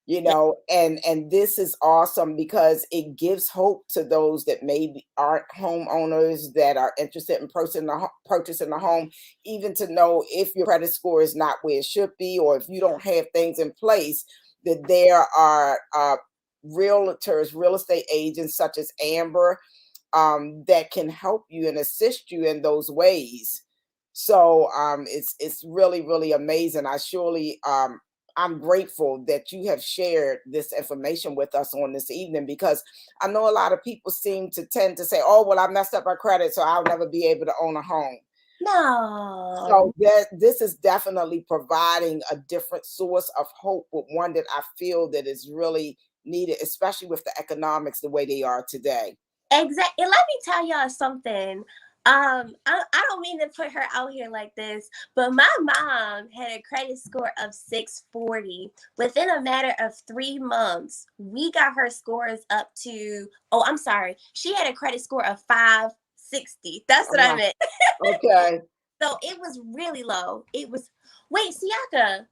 And this is awesome because it gives hope to those that maybe aren't homeowners that are interested in purchasing a home, even to know if your credit score is not where it should be, or if you don't have things in place, that there are realtors, real estate agents such as Amber, that can help you and assist you in those ways. So it's really, really amazing. I'm grateful that you have shared this information with us on this evening, because I know a lot of people seem to tend to say, oh, well, I messed up my credit, so I'll never be able to own a home. No. So this is definitely providing a different source of hope, but one that I feel that is really needed, especially with the economics the way they are today. Exactly. Let me tell y'all something. I don't mean to put her out here like this, but my mom had a credit score of 640. Within a matter of 3 months, we got her scores up to, oh, I'm sorry. She had a credit score of 560. That's what I meant. Okay. So it was really low. It was, wait, Siaka.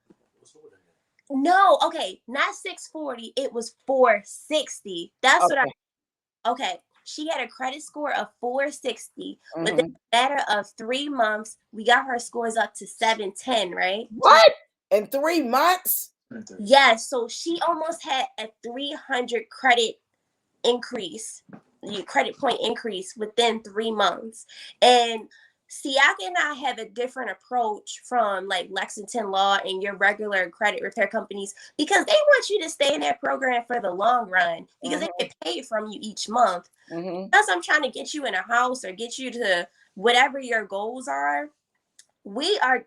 No, okay, not 640. It was 460. That's what okay. She had a credit score of 460. Within a matter of 3 months, we got her scores up to 710, right? What? In 3 months? Yes. So she almost had a 300 credit point increase within 3 months. And Siaka and I have a different approach from like Lexington Law and your regular credit repair companies, because they want you to stay in that program for the long run, because they get paid from you each month. Because I'm trying to get you in a house or get you to whatever your goals are. We are,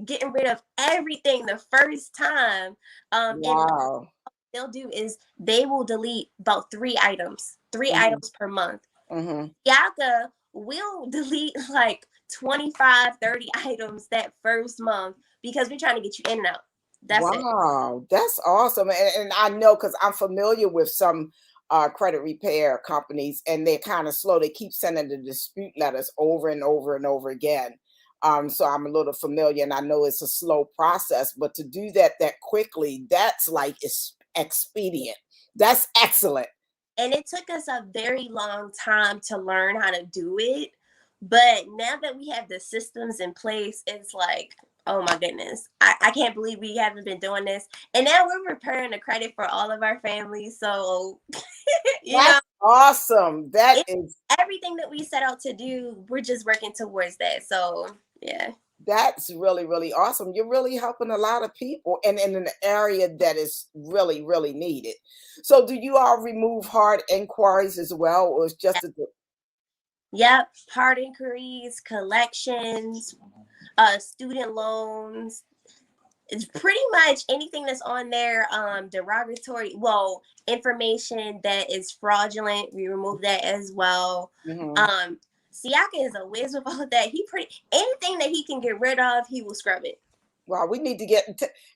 getting rid of everything the first time. Wow. They'll do is they will delete about 3 items per month. Yaka will delete like 25, 30 items that first month because we're trying to get you in and out. That's it. Wow, that's awesome. And I know, because I'm familiar with some credit repair companies, and they're kind of slow. They keep sending the dispute letters over and over and over again. So I'm a little familiar, and I know it's a slow process, but to do that quickly, that's like expedient. That's excellent. And it took us a very long time to learn how to do it. But now that we have the systems in place, it's like, oh my goodness, I can't believe we haven't been doing this. And now we're repairing the credit for all of our families. So, That's awesome. That is everything that we set out to do, we're just working towards that. So, yeah. That's really, really awesome. You're really helping a lot of people, and in an area that is really, really needed. So do you all remove hard inquiries as well, or it's just Yep, hard inquiries, collections, student loans. It's pretty much anything that's on there, derogatory, information that is fraudulent. We remove that as well. Siaka is a whiz with all of that. Anything that he can get rid of, he will scrub it. Well, we need to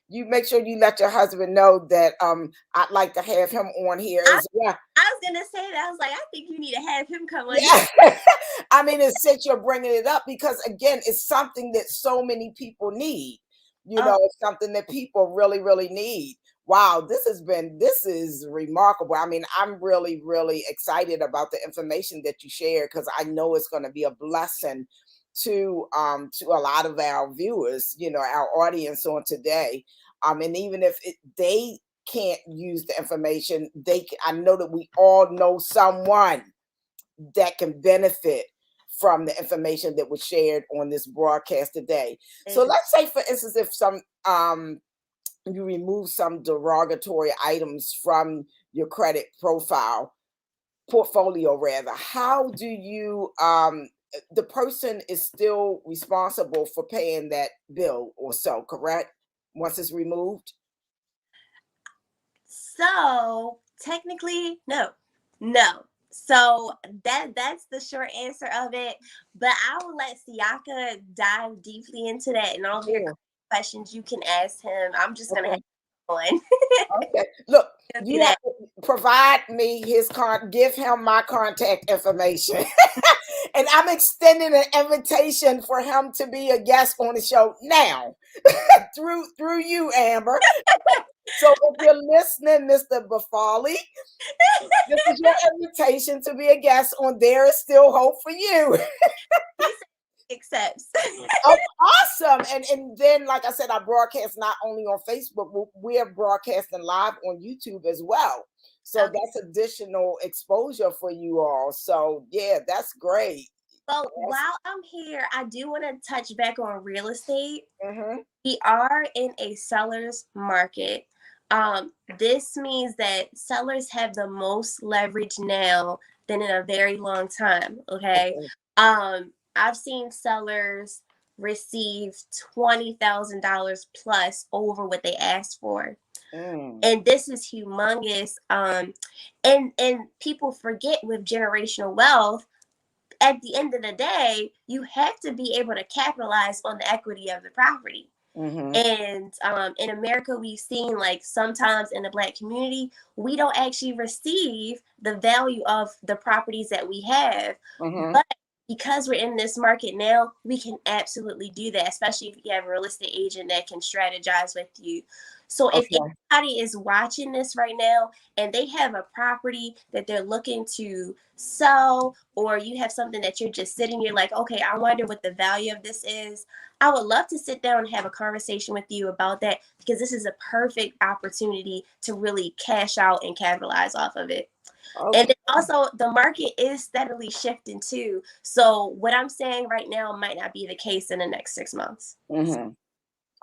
you make sure you let your husband know that I'd like to have him on here as well. I was gonna say that. I was like, I think you need to have him come on. Yeah. I mean, it's since you're bringing it up, because again, it's something that so many people need. It's something that people really, really need. Wow, this is remarkable. I mean, I'm really, really excited about the information that you shared because I know it's going to be a blessing to a lot of our viewers, our audience on today. And even if they can't use the information, I know that we all know someone that can benefit from the information that was shared on this broadcast today. So let's say, for instance, if you remove some derogatory items from your credit portfolio rather, how do you the person is still responsible for paying that bill or so, correct? Once it's removed? So technically, no. So that's the short answer of it. But I will let Siaka dive deeply into that, and all of your Sure. questions you can ask him. I'm just gonna have Okay. one. Okay. Look, He'll do you have that. to provide me give him my contact information. And I'm extending an invitation for him to be a guest on the show now. through you, Amber. So if you're listening, Mr. Bafalie, this is your invitation to be a guest on There Is Still Hope for You. He said he accepts. Oh, awesome. And then, like I said, I broadcast not only on Facebook, we're broadcasting live on YouTube as well. So Okay. that's additional exposure for you all. So yeah, that's great. So while I'm here, I do want to touch back on real estate. Mm-hmm. We are in a seller's market. This means that sellers have the most leverage now than in a very long time. Okay. Okay. I've seen sellers receive $20,000 plus over what they asked for. Mm. And this is humongous. And people forget with generational wealth, at the end of the day, you have to be able to capitalize on the equity of the property. Mm-hmm. And in America, we've seen like sometimes in the Black community, we don't actually receive the value of the properties that we have. Mm-hmm. But because we're in this market now, we can absolutely do that, especially if you have a real estate agent that can strategize with you. So if Okay. anybody is watching this right now and they have a property that they're looking to sell, or you have something that you're just sitting here like, okay, I wonder what the value of this is, I would love to sit down and have a conversation with you about that, because this is a perfect opportunity to really cash out and capitalize off of it. Okay. And then also, the market is steadily shifting too. So what I'm saying right now might not be the case in the next 6 months. Mm-hmm.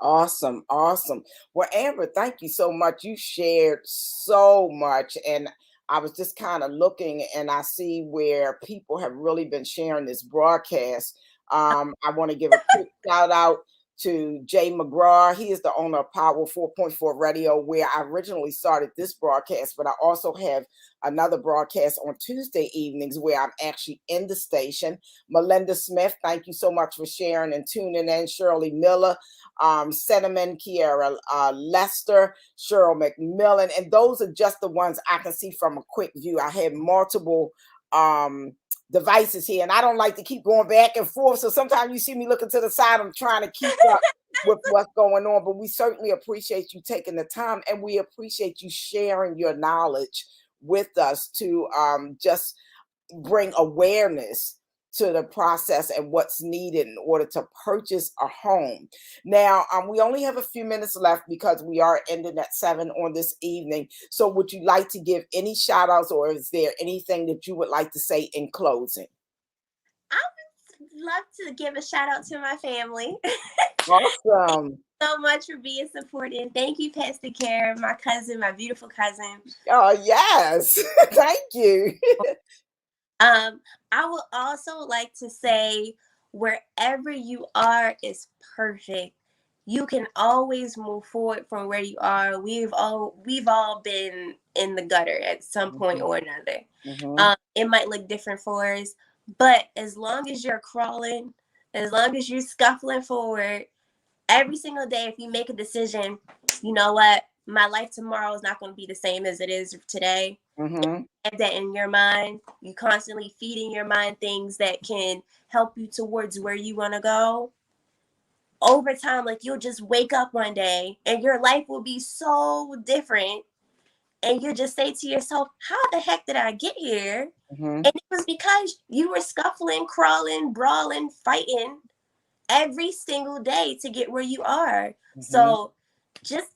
Awesome. Awesome. Well, Amber, thank you so much. You shared so much. And I was just kind of looking and I see where people have really been sharing this broadcast. I want to give a quick shout out to Jay McGraw. He is the owner of Power 4.4 Radio, where I originally started this broadcast, but I also have another broadcast on Tuesday evenings where I'm actually in the station. Melinda Smith, thank you so much for sharing and tuning in. Shirley Miller, Cinnamon, Kiera Lester, Cheryl McMillan, and those are just the ones I can see from a quick view. I had multiple devices here, and I don't like to keep going back and forth. So sometimes you see me looking to the side. I'm trying to keep up with what's going on, but we certainly appreciate you taking the time, and we appreciate you sharing your knowledge with us to just bring awareness to the process and what's needed in order to purchase a home. Now, we only have a few minutes left because we are ending at 7 on this evening. So would you like to give any shout outs, or is there anything that you would like to say in closing? I would love to give a shout out to my family. Awesome. So much for being supportive. Thank you, Pastor Karen, my cousin, my beautiful cousin. Oh, yes. Thank you. I would also like to say, wherever you are is perfect. You can always move forward from where you are. We've all been in the gutter at some point or another. Mm-hmm. It might look different for us, but as long as you're crawling, as long as you're scuffling forward, every single day, if you make a decision, you know what, my life tomorrow is not going to be the same as it is today. Mm-hmm. Have that in your mind. You constantly feeding your mind things that can help you towards where you want to go. over time, like you'll just wake up one day and your life will be so different. And you just say to yourself, how the heck did I get here? Mm-hmm. And it was because you were scuffling, crawling, brawling, fighting every single day to get where you are. Mm-hmm. So just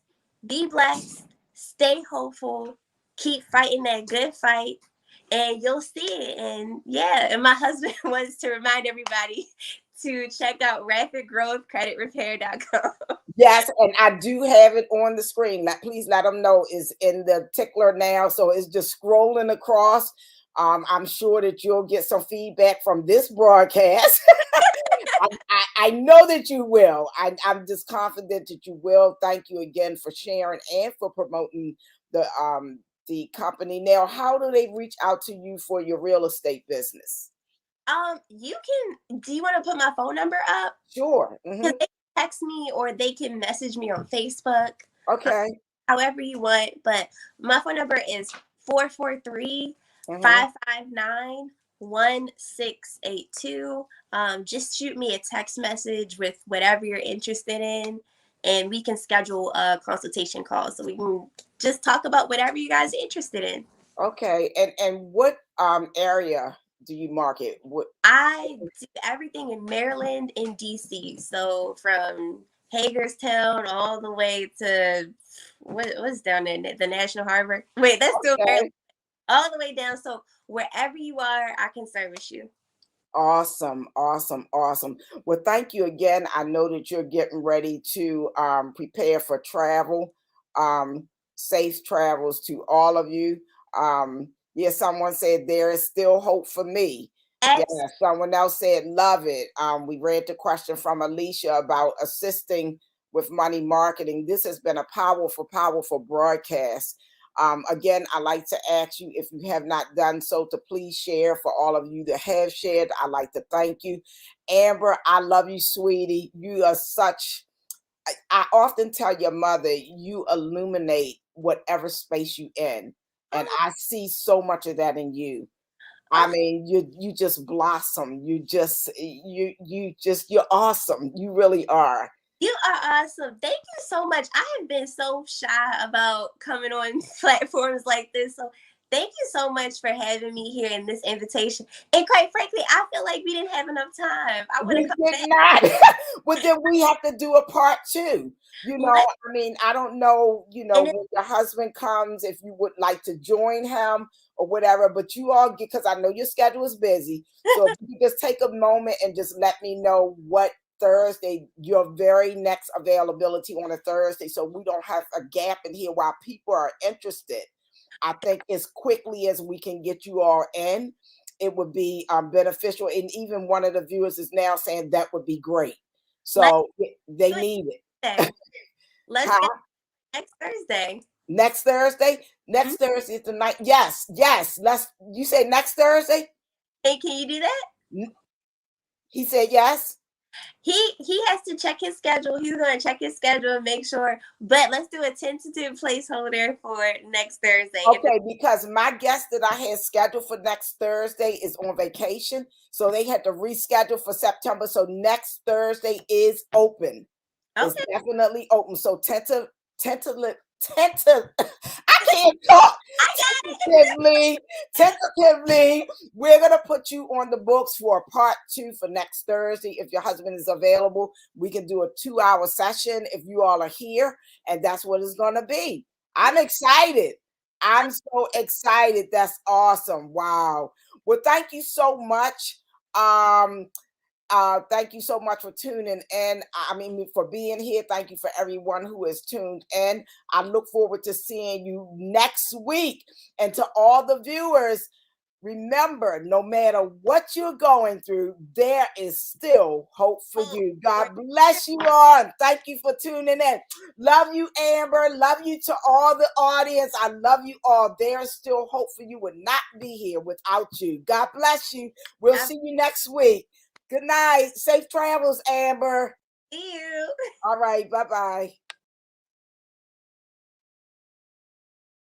be blessed, stay hopeful, keep fighting that good fight, and you'll see it. And yeah, and my husband wants to remind everybody to check out rapidgrowthcreditrepair.com. Yes, and I do have it on the screen. Please let them know it's in the tickler now. So it's just scrolling across. I'm sure that you'll get some feedback from this broadcast. I know that you will. I'm just confident that you will. Thank you again for sharing and for promoting the company. Now, how do they reach out to you for your real estate business? You can. Do you want to put my phone number up? Sure. Because they can text me or they can message me on Facebook. Okay. However you want. But my phone number is 443 559 1682. Just shoot me a text message with whatever you're interested in, and we can schedule a consultation call so we can just talk about whatever you guys are interested in. Okay. And what area do you market? What? I do everything in Maryland and DC. So from Hagerstown all the way to what's down there? The National Harbor. Wait, that's still Maryland. Okay. All the way down. So wherever you are, I can service you. Awesome, awesome, awesome. Well, thank you again. I know that you're getting ready to prepare for travel. Safe travels to all of you. Yeah, someone said there is still hope for me. Yeah, X. someone else said love it. We read the question from Alicia about assisting with money marketing. This has been a powerful, powerful broadcast. Again, I like to ask you, if you have not done so, to please share. For all of you that have shared, I'd like to thank you. Amber, I love you, sweetie. You are such, I often tell your mother, you illuminate whatever space you in. And Oh, I see so much of that in you. I oh, mean, you just blossom. You're awesome. You really are. you are awesome. Thank you so much. I have been so shy about coming on platforms like this. So thank you so much for having me here in this invitation. And quite frankly, I feel like we didn't have enough time. I want to We come did back. not. But then we have to do a part two. Let, I mean, I don't know, and when your husband comes, if you would like to join him or whatever, but you all get, because I know your schedule is busy. So if you just take a moment and just let me know what Thursday, your very next availability on a Thursday, so we don't have a gap in here while people are interested. I think as quickly as we can get you all in, it would be beneficial. And even one of the viewers is now saying that would be great. let's So they do it need it. Thursday. Let's Huh? get next Thursday. Next Thursday? Mhm. Next Thursday is the night. Yes, yes. You say next Thursday? Hey, can you do that? He said yes. He has to check his schedule. He's gonna check his schedule and make sure. But let's do a tentative placeholder for next Thursday. Okay, because my guest that I had scheduled for next Thursday is on vacation. So they had to reschedule for September. So next Thursday is open. It's Okay, definitely open. So tentative. I can't talk. I got it. Tentatively, we're gonna put you on the books for a part two for next Thursday. If your husband is available, we can do a 2-hour session if you all are here, and that's what it's gonna be. I'm excited. I'm so excited. That's awesome. Wow. Well, thank you so much. Um, thank you so much for tuning in. I mean, for being here. Thank you for everyone who has tuned in. I look forward to seeing you next week. And to all the viewers, remember, no matter what you're going through, there is still hope for you. God bless you all. And thank you for tuning in. Love you, Amber. Love you to all the audience. I love you all. There's still hope for you. Would not be here without you. God bless you. We'll see you next week. Good night. Safe travels, Amber. See you. All right. Bye-bye.